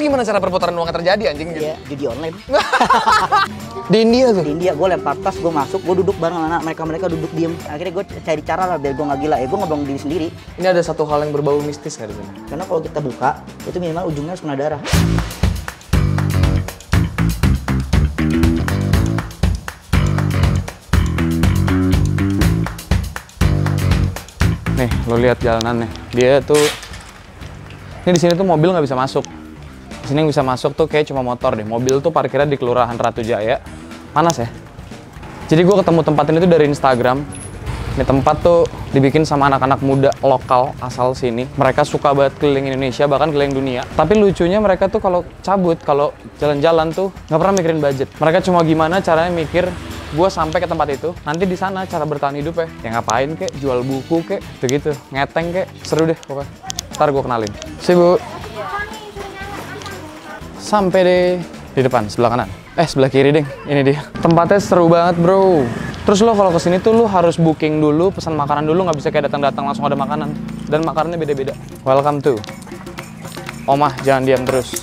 Terus gimana cara perputaran uangnya terjadi anjing gitu? Iya, judi online. Di India tuh? Di India, gue lempar tas, gue masuk, gue duduk bareng anak mereka duduk diem. Akhirnya gue cari cara lah biar gue nggak gila, gue ngeblong diri sendiri. Ini ada satu hal yang berbau mistis nggak di sini? Karena kalau kita buka, itu minimal ujungnya harus kena darah. Nih, lo lihat jalanannya. Dia tuh, ini di sini tuh mobil nggak bisa masuk. Di sini yang bisa masuk tuh kayak cuma motor deh. Mobil tuh parkirnya di Kelurahan Ratu Jaya. Panas ya. Jadi gue ketemu tempat ini tuh dari Instagram. Ini tempat tuh dibikin sama anak-anak muda lokal asal sini. Mereka suka banget keliling Indonesia, bahkan keliling dunia. Tapi lucunya mereka tuh kalau cabut, kalau jalan-jalan tuh nggak pernah mikirin budget. Mereka cuma gimana caranya mikir, gue sampai ke tempat itu, nanti di sana cara bertahan hidup ya ngapain kek, jual buku kek, gitu, ngeteng kek, seru deh pokoknya. Ntar gue kenalin. Si Bu. Sampai deh di depan, sebelah kanan. Sebelah kiri deh, ini dia. Tempatnya seru banget bro. Terus lo kalau kesini tuh lo harus booking dulu, pesan makanan dulu, nggak bisa kayak datang-datang langsung ada makanan. Dan makanannya beda-beda. Welcome to Omah Jangan Diam Terus.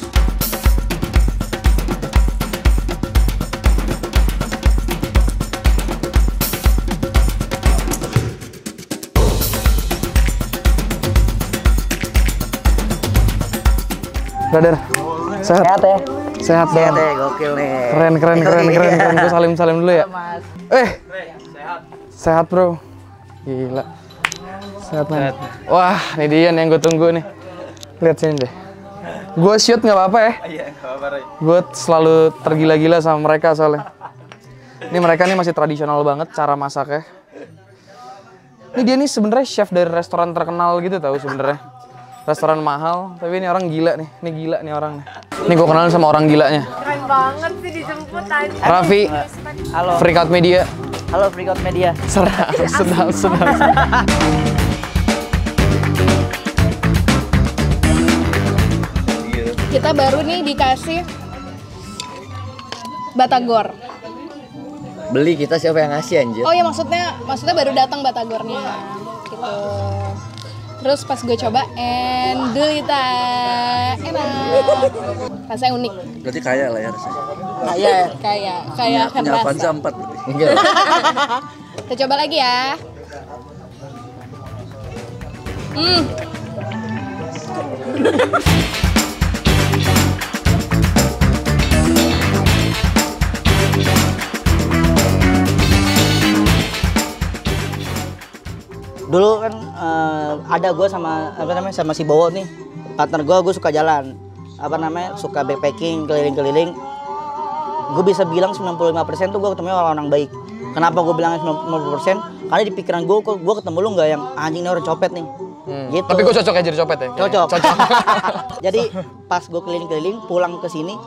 Brother, sehat? Sehat ya? Sehat dong. Sehat ya, gokil nih. Keren. Gue salim dulu ya. Sehat bro. Gila. Sehat man. Wah, ini dia nih yang gue tunggu nih. Lihat sini deh. Gue shoot nggak apa-apa ya? Iya, nggak apa-apa. Gue selalu tergila-gila sama mereka soalnya. Ini mereka nih masih tradisional banget cara masaknya. Ini dia nih sebenarnya chef dari restoran terkenal gitu tahu sebenarnya. Restoran mahal, tapi ini orang gila nih. Ini gila nih orang nih. Ini gue kenalin sama orang gilanya. Keren banget sih dijemput tadi. Raffi, Halo. Freakout Media. Halo Freakout Media. Sedap. Kita baru nih dikasih batagor. Beli kita siapa yang ngasih anjir? Oh ya maksudnya baru datang batagornya gitu. Terus pas gue coba endulita, enak, rasanya unik. Berarti kaya lah ya rasanya. Kayak akan Punya rasa. Avanza 4 berarti. Enggak. Kita coba lagi ya. Dulu kan ada gue sama sama si Bowo nih, partner gue suka jalan, suka backpacking, keliling-keliling. Gue bisa bilang 95% tuh gue ketemu orang-orang baik. Kenapa gue bilangnya 90%? Karena di pikiran gue ketemu lu nggak yang anjing ini orang copet nih. Gitu. Tapi gue cocok ya jadi copet ya? Cocok. Jadi pas gue keliling-keliling pulang ke sini,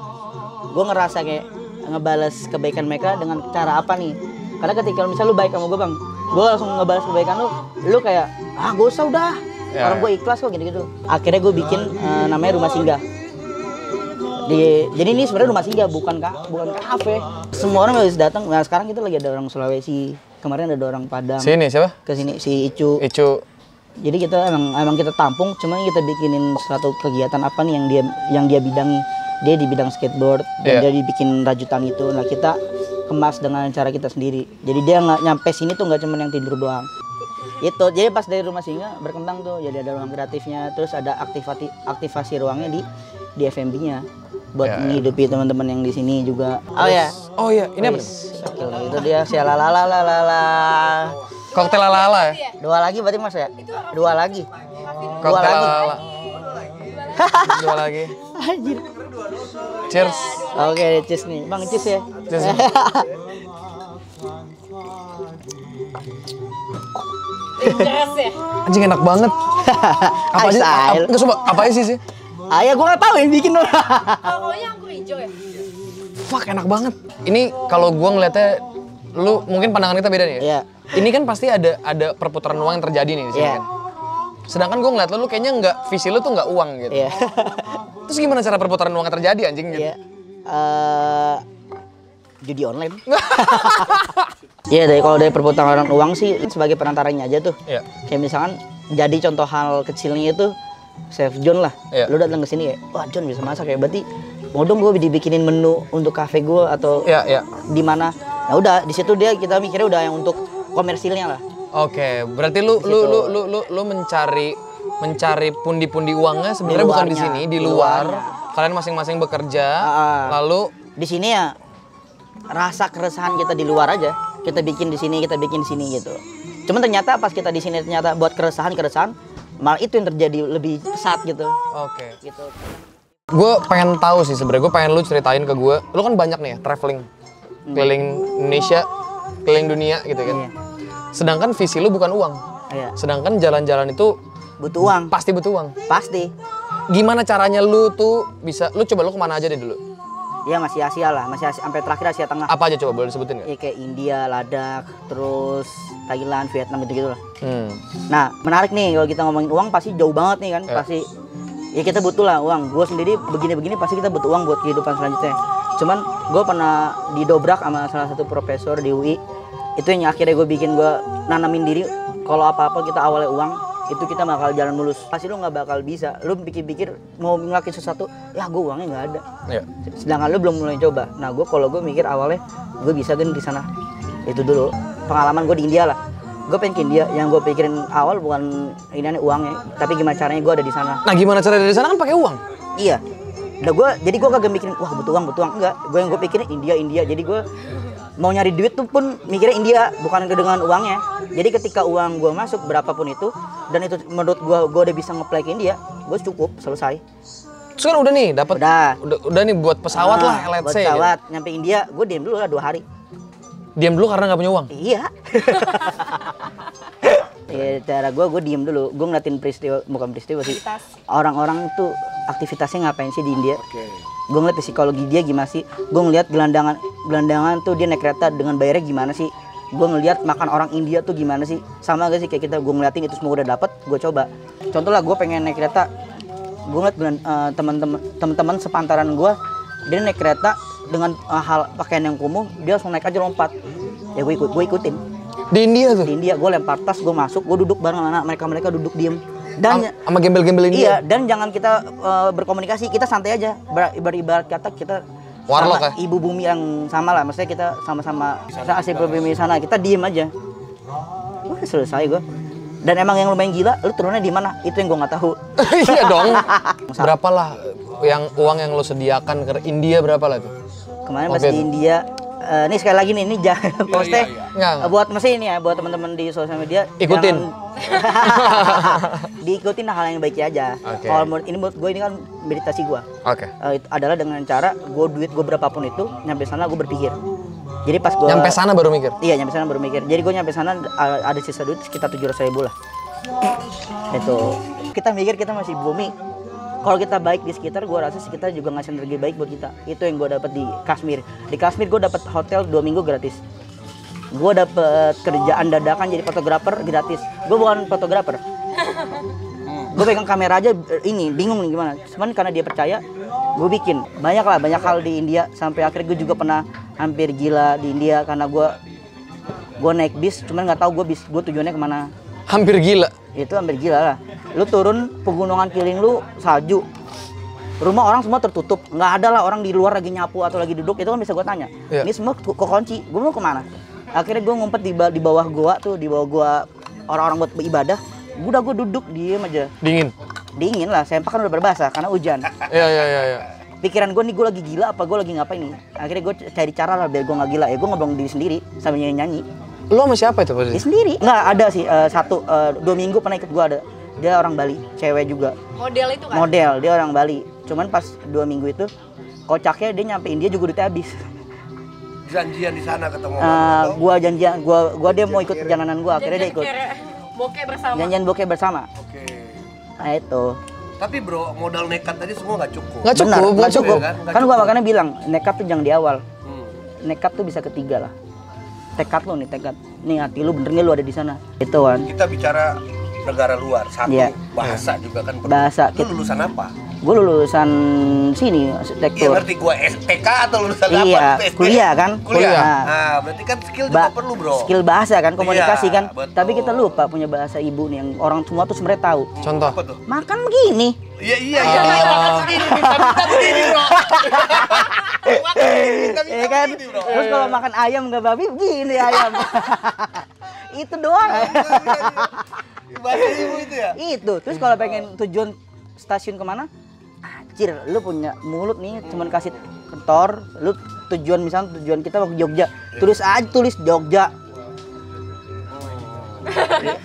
gue ngerasa kayak ngebales kebaikan mereka dengan cara apa nih? Karena ketika misalnya lu baik sama gue bang, gue langsung ngebales kebaikan lu kayak gak usah udah. Ya, orang gue ikhlas kok gitu-gitu. Akhirnya gue bikin namanya rumah singgah. Jadi ini sebenarnya rumah singgah bukan kafe. Semua orang harus datang. Nah sekarang kita lagi ada orang Sulawesi, kemarin ada orang Padang. Sini siapa? Kesini si Icu. Jadi kita emang kita tampung, cuma kita bikinin suatu kegiatan apa nih yang dia bidangi. Dia di bidang skateboard dan dia dibikin rajutan itu. Nah kita kemas dengan cara kita sendiri. Jadi dia nggak nyampe sini tuh nggak cuma yang tidur doang. Itu jadi pas dari rumah singgah berkembang tuh, jadi ada ruang kreatifnya, terus ada aktivasi ruangnya di FMB-nya buat menghidupi teman-teman yang di sini juga. Oh iya, ini apa? Itu dia si lalalala. Koktel ala-ala ya? 2 lagi berarti Mas ya? 2 lagi. Koktel ala-ala. 2 lagi. Anjir. Cheers. Oke, cheers nih. Bang, cheers ya. Cheers. Keras ya. Anjing enak banget. Apa aja? Enggak coba, apa aja sih? Ya gue nggak tahu yang bikin dong. Pokoknya anggur hijau ya. Fuck enak banget. Ini kalau gua ngeliatnya, lu mungkin pandangan kita beda nih ya. Iya. Ini kan pasti ada perputaran uang yang terjadi nih di sini kan. Sedangkan gua ngeliat lu kayaknya nggak, visi lu tuh nggak uang gitu. Iya. Terus gimana cara perputaran uang yang terjadi anjing gitu? Iya. Judi online. Iya, kalau dari perputaran uang sih sebagai perantaranya aja tuh. Iya. Kayak misalkan jadi contoh hal kecilnya itu Chef John lah. Iya. Lu datang ke sini kayak, wah John bisa masak ya. Berarti mau dong gue dibikinin menu untuk cafe gue atau Iya. di mana. Nah udah di situ kita mikirnya udah yang untuk komersilnya lah. Oke, berarti lu mencari pundi-pundi uangnya sebenarnya bukan di sini, di luar. Kalian masing-masing bekerja, lalu Di sini ya rasa keresahan kita di luar aja. Kita bikin di sini, kita bikin di sini gitu. Cuman ternyata pas kita di sini ternyata buat keresahan, malah itu yang terjadi lebih pesat gitu. oke. Gitu. Gue pengen tahu sih sebenarnya, gue pengen lu ceritain ke gue. Lu kan banyak nih ya traveling, keliling Indonesia, keliling dunia gitu kan. Iya. Sedangkan visi lu bukan uang. Iya. Sedangkan jalan-jalan itu Butuh uang. pasti butuh uang. Pasti. Gimana caranya lu tuh bisa, lu kemana aja deh dulu? Ya masih Asia lah, masih Asia, sampai terakhir Asia Tengah. Apa aja coba boleh disebutin nggak? Ya kayak India, Ladakh, terus Thailand, Vietnam gitu-gitu lah. Hmm. Nah, menarik nih kalau kita ngomongin uang pasti jauh banget nih kan, pasti ya kita butuh lah uang. Gue sendiri begini-begini pasti kita butuh uang buat kehidupan selanjutnya. Cuman gue pernah didobrak sama salah satu profesor di UI. Itu yang akhirnya gue bikin gue nanamin diri kalau apa-apa kita awalnya uang, itu kita bakal jalan mulus. Pasti lu nggak bakal bisa. Lu pikir-pikir mau ngelakuin sesuatu, ya gue uangnya nggak ada. Iya. Sedangkan lu belum mulai coba. Nah, kalau gue mikir awalnya gue bisa kan di sana. Itu dulu pengalaman gue di India lah. Gue pengen ke India, yang gue pikirin awal bukan ini uangnya, tapi gimana caranya gue ada di sana. Nah gimana caranya dari sana kan pakai uang? Iya. Jadi gue kagak mikirin wah butuh uang enggak. Yang gue pikirin India. Jadi gue mau nyari duit tuh pun mikirnya India, bukan dengan uangnya. Jadi ketika uang gue masuk berapapun itu, dan itu menurut gue udah bisa ngeplay ke India, gue cukup selesai. Terus kan udah nih dapat udah nih buat pesawat lah, let's buat say. pesawat nyampe India, gue diem dulu lah 2 hari. Diam dulu karena nggak punya uang. Iya. Ya, cara gue diem dulu, gue ngeliatin bukan peristiwa sih, orang-orang tuh aktivitasnya ngapain sih di India. Gue ngeliat psikologi dia gimana sih, gue ngeliat gelandangan tuh dia naik kereta dengan bayarnya gimana sih, gue ngeliat makan orang India tuh gimana sih, sama gak sih kayak kita. Gue ngeliatin itu semua udah dapet, gue coba. Contoh lah gue pengen naik kereta, gue ngeliat teman-teman sepantaran gue, dia naik kereta dengan hal pakaian yang kumuh, dia langsung naik aja lompat. Ya gue ikutin. Di India tuh? Di India, gue lempar tas, gue masuk, gue duduk bareng anak mereka duduk diem. Dan sama gembel-gembel India? Iya, dan jangan kita berkomunikasi, kita santai aja. Ibarat kata kita warlock ya? Ibu bumi yang sama lah, maksudnya kita sama-sama asli bumi sana, kita diem aja. Wah, selesai gue. Dan emang yang lumayan gila, lu turunnya di mana? Itu yang gue nggak tahu. Iya dong. Berapa lah uang yang lo sediakan ke India, berapa lah tuh? Kemarin pas di India, ini sekali lagi nih, ini jangan poste buat mesin ini ya, buat teman-teman di sosial media. Ikutin. Diikutin hal yang baiknya aja. Kalau ini buat gue, ini kan meditasi gue. Itu adalah dengan cara duit gue berapapun itu, nyampe sana gue berpikir. Jadi pas gue nyampe sana baru mikir? Iya, nyampe sana baru mikir. Jadi gue nyampe sana ada sisa duit sekitar 700.000 lah. Itu kita mikir kita masih bumi. Kalau kita baik di sekitar, gue rasa sekitar juga ngasih energi baik buat kita. Itu yang gue dapat di Kashmir. Di Kashmir gue dapat hotel 2 minggu gratis. Gue dapat kerjaan dadakan jadi fotografer gratis. Gue bukan fotografer. Gue pegang kamera aja ini bingung nih gimana. Cuman karena dia percaya, gue bikin. Banyak hal di India. Sampai akhirnya gue juga pernah hampir gila di India karena gue naik bis, cuman nggak tahu gue tujuannya kemana. Hampir gila? Itu hampir gila lah. Lu turun pegunungan keliling lu salju, rumah orang semua tertutup, nggak ada lah orang di luar lagi nyapu atau lagi duduk. Itu kan bisa gue tanya. Ini semua kekunci, gue mau kemana? Akhirnya gue ngumpet di bawah gua tuh, di bawah gua orang-orang buat beribadah. Gue duduk diem aja. Dingin lah, sempak kan udah berbahasa karena hujan. Iya. Pikiran gue nih, gue lagi gila apa gue lagi ngapain nih? Akhirnya gue cari cara lah biar gue nggak gila. Ya gue ngobrol diri sendiri sambil nyanyi. Lo sama siapa itu posisi? Sendiri. Nggak ada sih, 2 minggu pernah ikut gue ada. Dia orang Bali, cewek juga. Model itu kan? Model, dia orang Bali. Cuman pas 2 minggu itu, kocaknya dia nyampe India juga duitnya habis. Janjian di sana ketemu gua dia mau ikut perjalanan gua, akhirnya dia ikut. Bokeh bersama. Janjian bokeh bersama. Oke. Nah itu. Tapi bro, modal nekat tadi semua nggak cukup. Nggak cukup. Ya, Kan gua makanya bilang, nekat tuh jangan di awal. Nekat tuh bisa ketiga lah. Tekad lo nih, tekad. Nih hati lu bener nggak lu ada di sana. Itu kan. Kita bicara negara luar, satu bahasa juga kan. Bahasa. Lu lulusan apa? Gue lulusan sini, Iya arsitektur. ngerti gua STK atau lulusan apa? Iya, SD? kuliah kan? Kuliah. Nah. Nah, berarti kan skill juga perlu, Bro. Skill bahasa kan, komunikasi Iya, kan. betul. Tapi kita lupa punya bahasa ibu nih yang orang semua tuh sebenarnya tahu. Contoh. Apa tuh? Makan begini. Iya, makan segini, minta begini, Bro. Makan minta Iya kan? begini, Bro. Terus kalau makan ayam nggak babi, begini ayam. Itu doang. Bahasa ibu itu ya? Itu. Terus kalau pengen tujuan stasiun kemana? Anjir, lu punya mulut nih, cuman kasih kentor, lu tujuan misalnya tujuan kita mau ke Jogja, tulis aja tulis Jogja.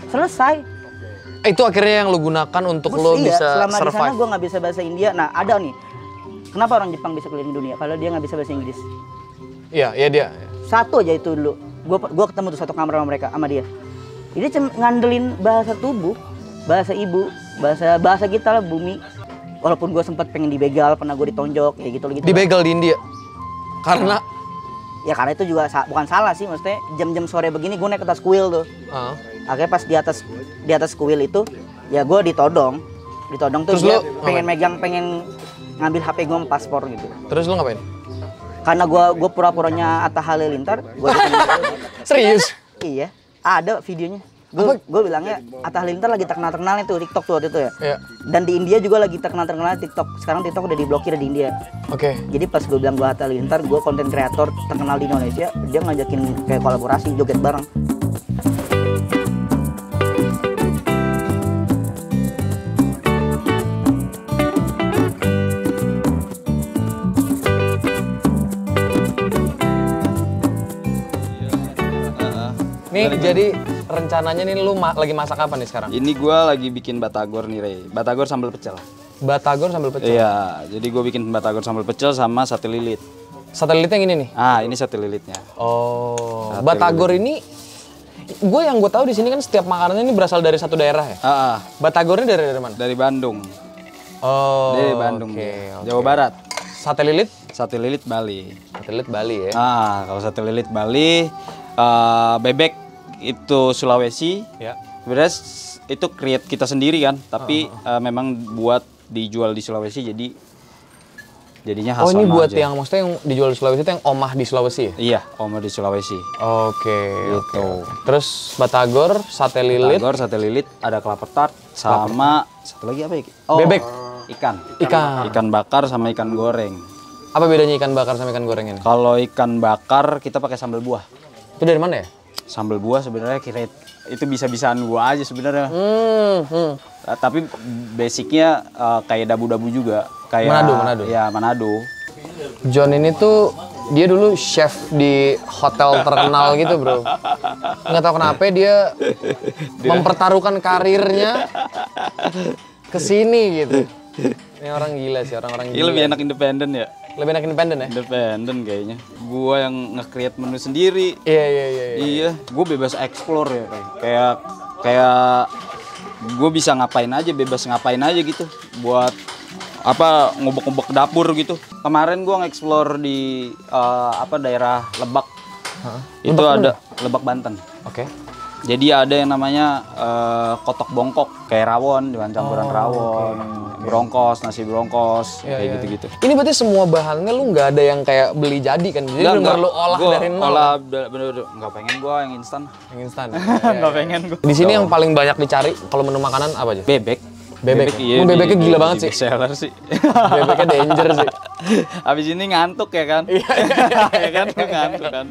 Selesai. Itu akhirnya yang lu gunakan untuk Terus lo iya, bisa selama di sana survive. gue nggak bisa bahasa India. Nah ada nih, kenapa orang Jepang bisa keliling dunia? Kalau dia nggak bisa bahasa Inggris. Iya, iya dia. Satu aja itu dulu. Gua ketemu tuh satu kamar sama mereka, sama dia. Dia cuma ngandelin bahasa tubuh, bahasa ibu, bahasa kita lah, bumi. Walaupun gue sempat pengen dibegal, pernah gue ditonjok, kayak gitu. Dibegal di India. Karena Ya karena itu juga bukan salah sih, maksudnya jam-jam sore begini gue naik ke atas kuil tuh. Akhirnya pas di atas kuil itu, ya gue ditodong tuh. Terus dia lu pengen ngambil HP gue sama paspor gitu. terus lu ngapain? Karena gue pura-puranya Atta Halilintar, gue Serius? iya, ada videonya. Gue bilangnya Atta Halilintar lagi terkenal-terkenalnya tuh TikTok tuh waktu itu ya. Iya. Dan di India juga lagi terkenal-terkenalnya TikTok. Sekarang TikTok udah diblokir di India. Oke. Jadi pas gue bilang gue Atta Halilintar, gue konten kreator terkenal di Indonesia, dia ngajakin kayak kolaborasi joget bareng. Nih jadi rencananya nih lu lagi masak apa nih sekarang? Ini gua lagi bikin batagor nih, Rey. Batagor sambal pecel. Batagor sambil pecel. Iya, jadi gua bikin batagor sambal pecel sama sate lilit. Sate lilit yang ini nih. Ah, ini sate lilitnya. Oh, Sate batagor ini yang gue tahu di sini kan setiap makanannya ini berasal dari satu daerah ya. Batagor ini dari mana? Dari Bandung. Oh, Dari Bandung. oke, dia. oke. Jawa Barat. Sate lilit? Sate lilit Bali. Sate lilit Bali ya. Kalau sate lilit Bali, bebek itu Sulawesi. Ya. Sebenarnya itu create kita sendiri kan, tapi memang buat dijual di Sulawesi jadinya khas Oh, ini Sono buat aja. yang maksudnya yang dijual di Sulawesi itu yang omah di Sulawesi ya? Iya, Oma di Sulawesi. Oke, Gitu. oke. Terus batagor, sate lilit, Batagor, sate lilit, ada kelapa tart, sama satu lagi apa ya? Bebek. Ikan. Ikan. Ikan bakar sama ikan goreng. Apa bedanya ikan bakar sama ikan goreng ini? Kalau ikan bakar kita pakai sambal buah. Itu dari mana ya? Sambal buah sebenarnya kira itu bisa-bisaan gua aja sebenarnya. Tapi basicnya kayak dabu-dabu juga. Kayak Manado. Ya, Manado. John ini tuh dia dulu chef di hotel terkenal gitu, bro. Nggak tahu kenapa dia mempertaruhkan karirnya ke sini gitu. Ini orang gila sih, orang-orang Ini gila. lebih enak independen ya. Lebih enak independen ya? Independen kayaknya. Gua yang nge-create menu sendiri. Iya. Iya, gue bebas explore ya, kayak gue bisa ngapain aja, bebas ngapain aja gitu, buat apa ngubek-ngubek dapur gitu. Kemarin gue nge-explore di daerah Lebak, itu ada Lebak Banten. Oke. Jadi ada yang namanya kotok bongkok, kayak rawon dengan campuran rawon, brongkos, nasi brongkos, kayak gitu-gitu. Ini berarti semua bahannya lu nggak ada yang kayak beli jadi kan? Jadi bener-bener lu olah Gua dari nol. olah bener-bener nggak pengen gue yang instan. Yang instan. Nggak pengen gue. Di sini yang paling banyak dicari kalau menu makanan apa aja? Bebek. Bebek. Iya, Emang bebeknya gila banget sih. Seller sih. Bebeknya danger sih. Habis ini ngantuk ya kan? Iya kan? Ngantuk kan?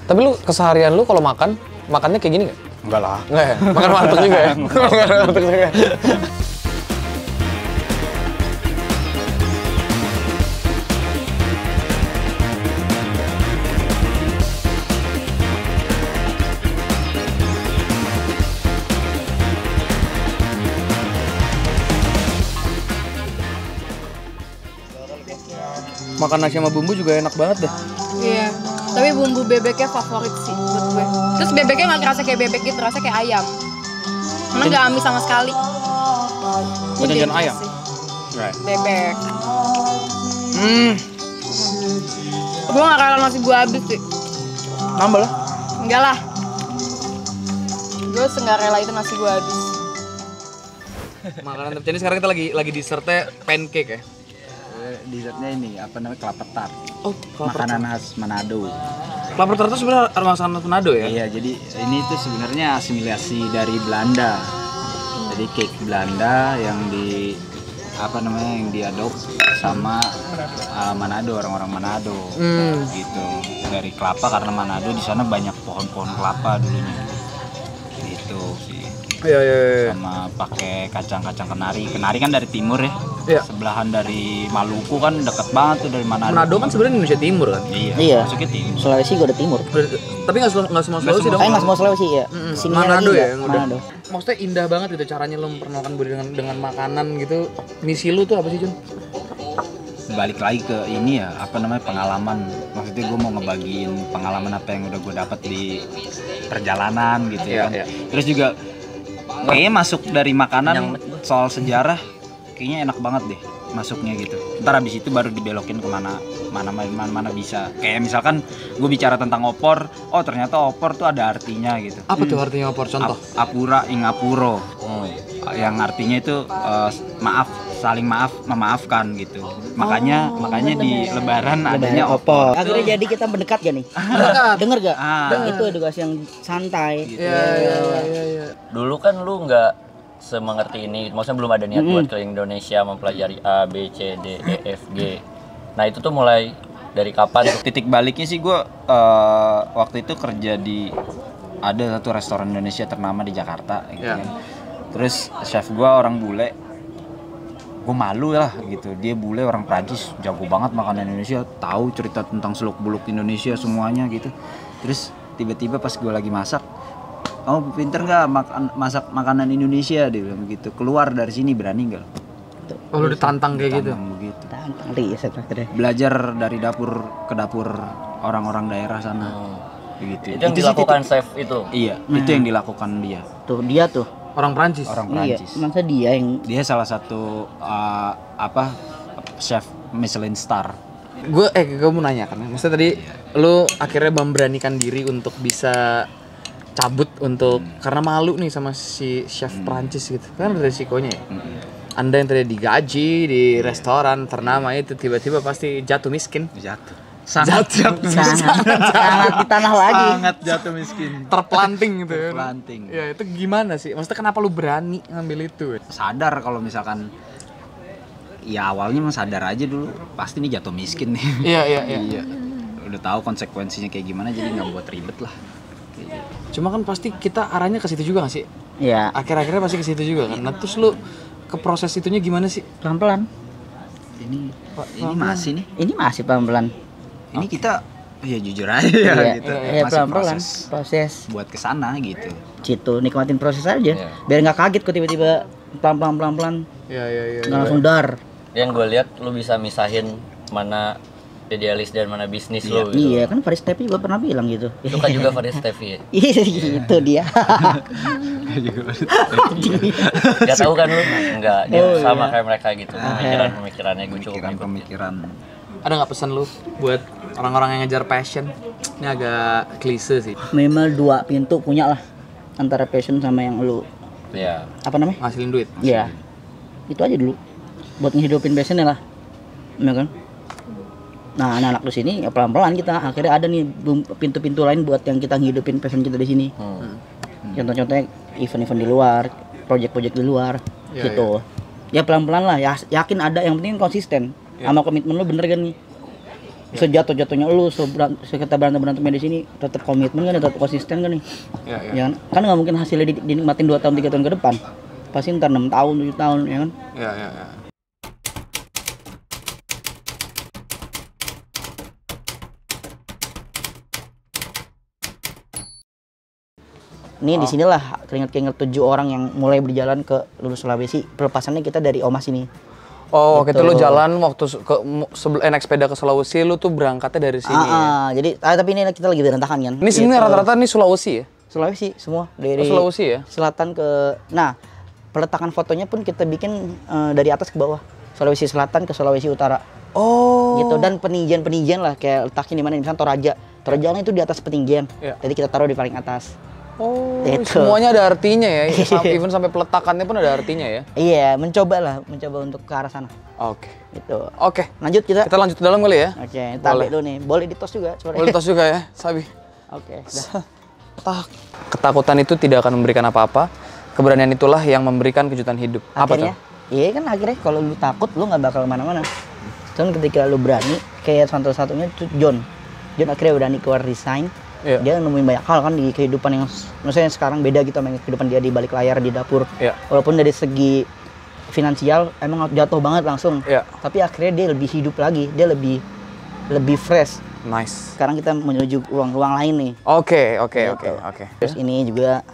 Tapi lu keseharian lu kalau makannya kayak gini nggak? Enggak lah. Nggak ya? Makan warteg juga ya? Makan warteg juga. Makan nasi sama bumbu juga enak banget deh. Iya. Tapi bumbu bebeknya favorit sih buat gue. Terus bebeknya nggak kerasa kayak bebek gitu, rasanya kayak ayam. Karena nggak amis sama sekali. Jajan Ini ayam? sih. Right. Bebek. Gue nggak rela nasi gue habis sih. Nambah lah. Enggak lah. Gue nggak rela itu nasi gue habis. Makanan top Chinese sekarang kita lagi dessertnya pancake ya. Dessertnya ini apa namanya kelapa tart. Oh, Makanan khas Manado. kelapa tart itu sebenarnya makanan Manado ya? Iya, jadi ini tuh sebenarnya asimilasi dari Belanda. Jadi cake Belanda yang yang diadop sama Manado, orang-orang Manado. Gitu. Dari kelapa karena Manado di sana banyak pohon-pohon kelapa dulunya. Gitu sih. Iya. Sama pakai kacang-kacang kenari. Kenari kan dari timur ya. Iya. Sebelahan dari Maluku kan dekat banget tuh dari Manado. Manado kan sebenarnya Indonesia Timur kan? Iya. Masuknya timur. Sulawesi gue udah timur. Tapi nggak semua Sulawesi dong. Nggak semua Sulawesi ya. Sini Manado lagi ya nggak? yang udah. Manado. Maksudnya indah banget gitu caranya lo memperkenalkan diri dengan makanan gitu. Misi lu tuh apa sih Jun? Balik lagi ke ini ya, pengalaman. Maksudnya gue mau ngebagiin pengalaman apa yang udah gue dapat di perjalanan gitu Iya, kan. iya. Terus juga kayaknya masuk dari makanan soal sejarah kayaknya enak banget deh masuknya gitu. Ntar abis itu baru dibelokin kemana mana bisa. Kayak misalkan gue bicara tentang opor, oh ternyata opor tuh ada artinya gitu. Apa tuh artinya opor contoh? Apura ingapuro. Yang artinya itu saling memaafkan gitu. Makanya di Lebaran adanya opor. Akhirnya jadi kita mendekat gak nih? Denger gak? Itu edukasi yang santai. Iya. Dulu kan lu nggak semengerti ini, maksudnya belum ada niat buat keliling Indonesia mempelajari A, B, C, D, E, F, G. Nah itu tuh mulai dari kapan? Titik baliknya sih gue waktu itu kerja di ada satu restoran Indonesia ternama di Jakarta gitu kan. Terus chef gue orang bule, gue malu lah gitu. Dia bule orang Prancis, jago banget makanan Indonesia, tahu cerita tentang seluk beluk Indonesia semuanya gitu. Terus tiba-tiba pas gue lagi masak, "Oh pinter nggak masak makanan Indonesia?" Dia bilang begitu. "Keluar dari sini, berani nggak?" Oh lu ditantang kayak gitu? Tantang begitu. Tantang riset akhirnya. Belajar dari dapur ke dapur orang-orang daerah sana. Begitu. Itu yang dilakukan chef itu. Iya, itu yang dilakukan dia. Tuh dia tuh. Orang Prancis? Orang Iya, Prancis. masa dia yang Dia salah satu chef Michelin star. Gue mau nanya kan, maksudnya tadi lu akhirnya memberanikan diri untuk bisa cabut untuk karena malu nih sama si chef Prancis gitu kan, ada resikonya ya. Anda yang tadi digaji di restoran ternama itu tiba-tiba pasti jatuh miskin. Jatuh. Sangat sangat di tanah lagi. Sangat jatuh miskin. terpelanting gitu ya. Terpelanting. Ya itu gimana sih? Maksudnya kenapa lu berani ngambil itu? Sadar kalau misalkan ya awalnya emang sadar aja dulu pasti nih jatuh miskin nih. Iya. Udah tahu konsekuensinya kayak gimana jadi nggak buat ribet lah. Cuma kan pasti kita arahnya ke situ juga gak sih? Iya. Akhir-akhirnya pasti ke situ juga kan. Nah, terus lu ke proses itunya gimana sih? Pelan-pelan. Ini masih nih. Ini masih pelan-pelan. Ini kita ya jujur aja ya gitu. Iya, Masih pelan-pelan proses. buat kesana gitu. Situ nikmatin proses aja. Biar nggak kaget kok tiba-tiba pelan-pelan. Iya. Nggak langsung dar. Yang gue lihat lu bisa misahin mana idealis dan mana bisnis lu gitu. Iya, kan Faris Tepi juga pernah bilang gitu. Itu kan juga Faris Tevi ya. Iya, gitu dia. Gak tahu kan lu? Enggak, dia sama kayak mereka gitu. Pemikirannya gue cukup ngikut. Pemikiran. Ada nggak pesan lu buat orang-orang yang ngejar passion? Ini agak klise sih. Minimal 2 pintu punya lah antara passion sama yang lu Iya. apa namanya? Ngasilin duit. Iya. Itu aja dulu. Buat ngehidupin passionnya lah. Ya kan? Nah, anak-anak di sini ya pelan-pelan kita akhirnya ada nih pintu-pintu lain buat yang kita ngehidupin passion kita di sini. Contoh-contohnya event-event di luar, project-project di luar gitu. Ya pelan-pelan lah, ya, yakin ada, yang penting konsisten. Sama komitmen lu bener kan nih. Sejatuh-jatuhnya lu kita berantem-berantemnya di sini tetap komitmen kan, tetap konsisten kan nih. Iya. Ya kan nggak mungkin hasilnya dinikmatin 2 tahun 3 tahun ke depan. Pasti ntar 6 tahun 7 tahun ya kan. Iya. Ini di sinilah keringat-keringat 7 orang yang mulai berjalan ke lulus Sulawesi. Pelepasannya kita dari Omas ini. Oh, waktu itu Gitu. lu jalan waktu naik sepeda ke Sulawesi, lu tuh berangkatnya dari sini ya? Jadi tapi ini kita lagi berantakan kan. Ini sini rata-rata nih Sulawesi ya? Sulawesi semua dari Sulawesi ya? selatan ke. Nah, peletakan fotonya pun kita bikin dari atas ke bawah. Sulawesi Selatan ke Sulawesi Utara. Oh. Gitu, dan peninggian lah kayak letaknya di mana, misalnya Toraja. Torajanya itu di atas petinggian. Iya. Jadi kita taruh di paling atas. Oh, Itu. semuanya ada artinya ya. Even sampai peletakannya pun ada artinya ya. Iya, mencoba untuk ke arah sana. Oke. Gitu. Oke. Lanjut kita. Kita lanjut ke dalam kali ya. Oke, tabe Boleh. dulu nih. Boleh ditos juga, coba. Boleh tos juga ya, Sabi. Oke, udah. Ketakutan itu tidak akan memberikan apa-apa. Keberanian itulah yang memberikan kejutan hidup. Apa tuh? Akhirnya, iya kan akhirnya kalau lu takut lu nggak bakal kemana-mana. Cuman ketika lu berani, kayak satu-satunya tuh John akhirnya berani keluar resign. Iya. Dia nemuin banyak hal kan di kehidupan yang maksudnya sekarang beda gitu sama kehidupan dia di balik layar di dapur. Iya. Walaupun dari segi finansial emang jatuh banget langsung. Iya. Tapi akhirnya dia lebih hidup lagi, dia lebih fresh. Nice. Sekarang kita menuju ruang-ruang lain nih. Oke. Gitu. Terus ini juga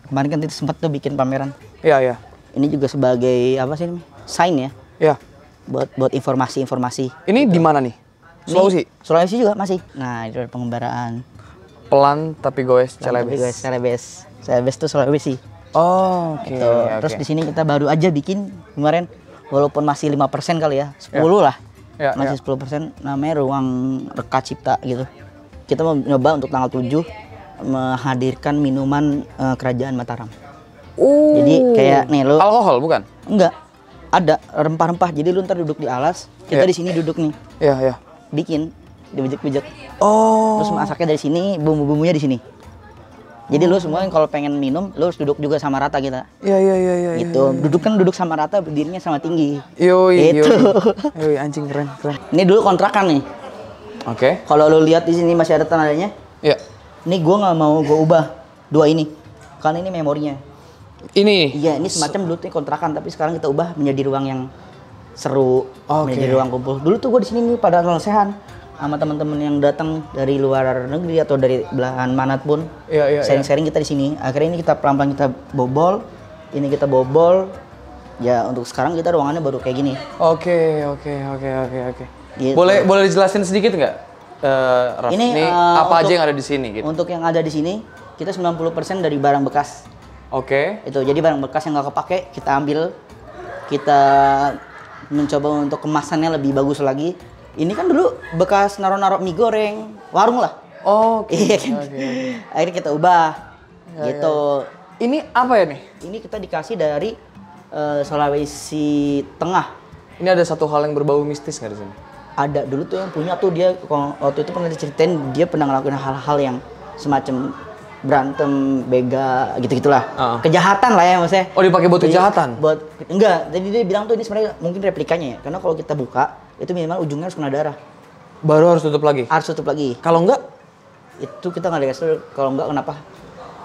kemarin kan kita sempat tuh bikin pameran. Iya. Ini juga sebagai apa sih namanya? Sign ya. Iya. Buat informasi-informasi. Ini di mana nih? Sulawesi? Ini Sulawesi juga masih. Nah, itu ada pengembaraan. Pelan tapi goes Tapi guys, celebes. Celebes tuh Sulawesi. Oh, oke. Gitu. Terus di sini kita baru aja bikin kemarin walaupun masih 5% kali ya, 10 lah. Ya, Masih 10% namanya ruang reka cipta gitu. Kita mau nyoba untuk tanggal 7 menghadirkan minuman kerajaan Mataram. Jadi kayak nih lu Alkohol bukan? enggak ada rempah-rempah. Jadi lu ntar duduk di alas, kita Iya. di sini duduk nih. Iya. Bikin dibejek-bejek. Oh. Terus masaknya dari sini, bumbu-bumbunya di sini. Jadi lu semua yang kalau pengen minum, lu harus duduk juga sama rata kita. Iya. Gitu. Duduk sama rata, berdirinya sama tinggi. Yoi. Gitu. Yoi, anjing keren. Ini dulu kontrakan nih. Oke. Kalau lu lihat di sini masih ada tandanya. Iya. Ini gua nggak mau gua ubah dua ini. Karena ini memorinya. Ini. Iya, ini semacam dulu tuh kontrakan, tapi sekarang kita ubah menjadi ruang yang seru, Oke. menjadi ruang kumpul. Dulu tuh gua di sini nih pada lesehan sama teman-teman yang datang dari luar negeri atau dari belahan manapun. Iya. Sharing-sharing kita di sini. Akhirnya ini kita pelan-pelan kita bobol. Ini kita bobol. Ya untuk sekarang kita ruangannya baru kayak gini. Oke. Gitu. Boleh dijelasin sedikit nggak, Raf? Ini apa aja untuk- yang ada di sini gitu? Untuk yang ada di sini, kita 90% dari barang bekas. Oke. Itu jadi barang bekas yang nggak kepake kita ambil, kita mencoba untuk kemasannya lebih bagus lagi. Ini kan dulu bekas naro-naro mie goreng, warung lah. Oke. Iya kan. Akhirnya kita ubah, gitu. Ini apa ya nih? Ini kita dikasih dari Sulawesi Tengah. Ini ada satu hal yang berbau mistis nggak di sini? Ada dulu tuh yang punya tuh dia waktu itu pernah diceritain dia pernah ngelakuin hal-hal yang semacam berantem, bega, gitu-gitulah. Kejahatan lah ya maksudnya. Oh, dipakai buat Jadi, kejahatan? Enggak, jadi dia bilang tuh ini sebenarnya mungkin replikanya ya. Karena kalau kita buka, itu minimal ujungnya harus kena darah. Baru harus tutup lagi. Harus tutup lagi. Kalau enggak, Itu kita nggak dikasih tahu kalau enggak kenapa.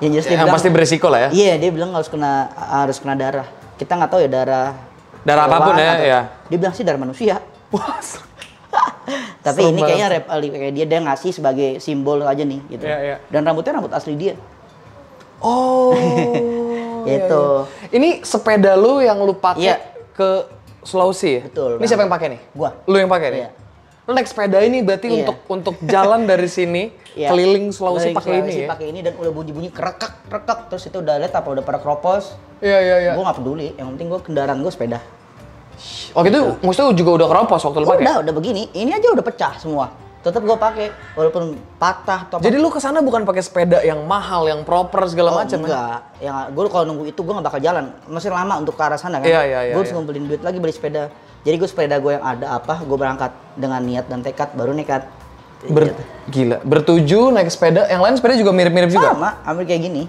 Yang jelas dia yang bilang, pasti beresiko lah ya. Iya, dia bilang harus kena darah. Kita nggak tahu ya darah Apapun hewan ya, atau- ya. Dia bilang sih darah manusia. Tapi Serem ini banget. kayaknya kayak dia ngasih sebagai simbol aja nih gitu. Iya. Dan rambutnya rambut asli dia. Oh. Gitu. Ini sepeda lu yang lu pakai Iya. ke Sulawesi ya? Betul, Ini siapa yang pakai nih? Gua. Lu yang pakai nih? Iya. Lu naik sepeda ini berarti Iya. untuk jalan dari sini Iya. keliling Sulawesi Keliling pakai ini Sulawesi ya? pakai ini dan udah bunyi-bunyi kerekak terus itu udah lihat apa udah pada kropos. Iya. Gue nggak peduli, yang penting gue kendaraan gue sepeda. Waktu itu maksudnya juga udah keropos waktu lu pakai? Udah begini, ini aja udah pecah semua. Tetap gue pakai walaupun patah atau Jadi lu kesana bukan pakai sepeda yang mahal, yang proper segala macam ya? enggak. Yang gue kalau nunggu itu gue nggak bakal jalan. Masih lama untuk ke arah sana kan. Iya, Gue harus iya. ngumpulin duit lagi beli sepeda. Jadi gue sepeda gue yang ada apa, gue berangkat dengan niat dan tekad baru nekat. Gitu. Gila, bertuju naik sepeda, yang lain sepeda juga mirip-mirip juga? Sama, ambil kayak gini.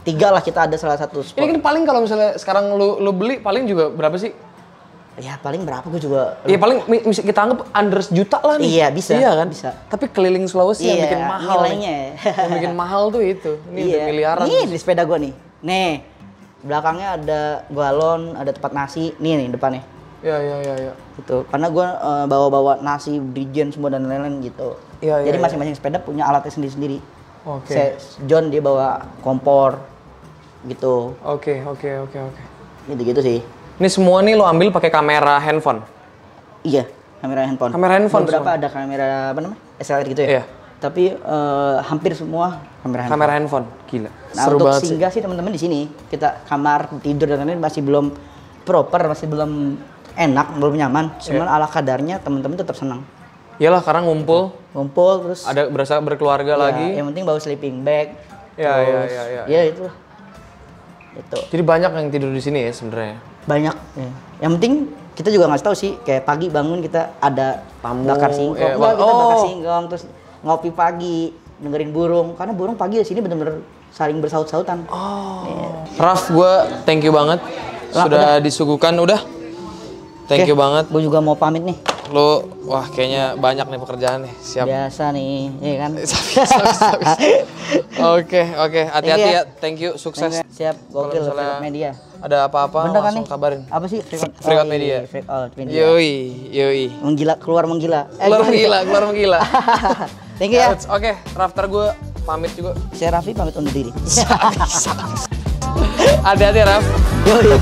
3 lah kita ada salah satu spot. Ini kan paling kalau misalnya sekarang lu beli paling juga berapa sih? Ya paling berapa gue juga. Iya paling kita anggap under sejuta lah nih. Iya, bisa, Iya kan? bisa. Tapi keliling Sulawesi yang Iya, bikin mahal nilainya. nih. Yang bikin mahal tuh itu. Ini udah miliaran. Nih di sepeda gue nih. Nih, belakangnya ada galon, ada tempat nasi. Nih depannya. Iya. Gitu. Karena gue bawa-bawa nasi, brijen semua dan lain-lain gitu. Iya, Jadi iya, masing-masing sepeda punya alatnya sendiri-sendiri. Oke. John dia bawa kompor gitu. Oke. Gitu-gitu sih. Ini semua nih lo ambil pakai kamera handphone. Iya, kamera handphone. Kamera handphone Beberapa semua? ada kamera apa namanya? SLR gitu ya. Iya. Tapi hampir semua kamera handphone. Kamera handphone. Gila. Nah, Seru untuk banget sih. singgah sih teman-teman di sini. Kita kamar tidur dan lain-lain masih belum proper, masih belum enak, belum nyaman. Cuman Iya. ala kadarnya teman-teman tetap senang. Iyalah karena ngumpul, Ngumpul terus ada berasa berkeluarga ya, lagi. yang penting bawa sleeping bag, Ya, Ya itu. Itu Jadi banyak yang tidur di sini ya sebenarnya. banyak. Ya. Yang penting kita juga ngasih tahu sih, kayak pagi bangun kita ada Tamu, bakar singkong. ya, Enggak, kita bakar oh. singkong terus ngopi pagi, dengerin burung. Karena burung pagi di sini bener-bener saling bersaut-sautan. Raf, gue thank you banget sudah disuguhkan udah. Thank you banget. Gue juga mau pamit nih. Lo wah kayaknya banyak nih pekerjaan nih. Siap. Biasa nih, ya kan? Oke, hati-hati Thank you ya. Thank you, sukses. Siap, gokil Kalau misalnya Freakout Media. Ada apa-apa Bener kan langsung nih? kabarin. Apa sih Freakout? Freakout Oh, Media. iya, Freakout Media. Yoi. Menggila, keluar menggila. Keluar menggila. Thank you ya. Oke, Rafter gue pamit juga. Saya Raffi pamit undur diri. Hati-hati Raf. Yoi.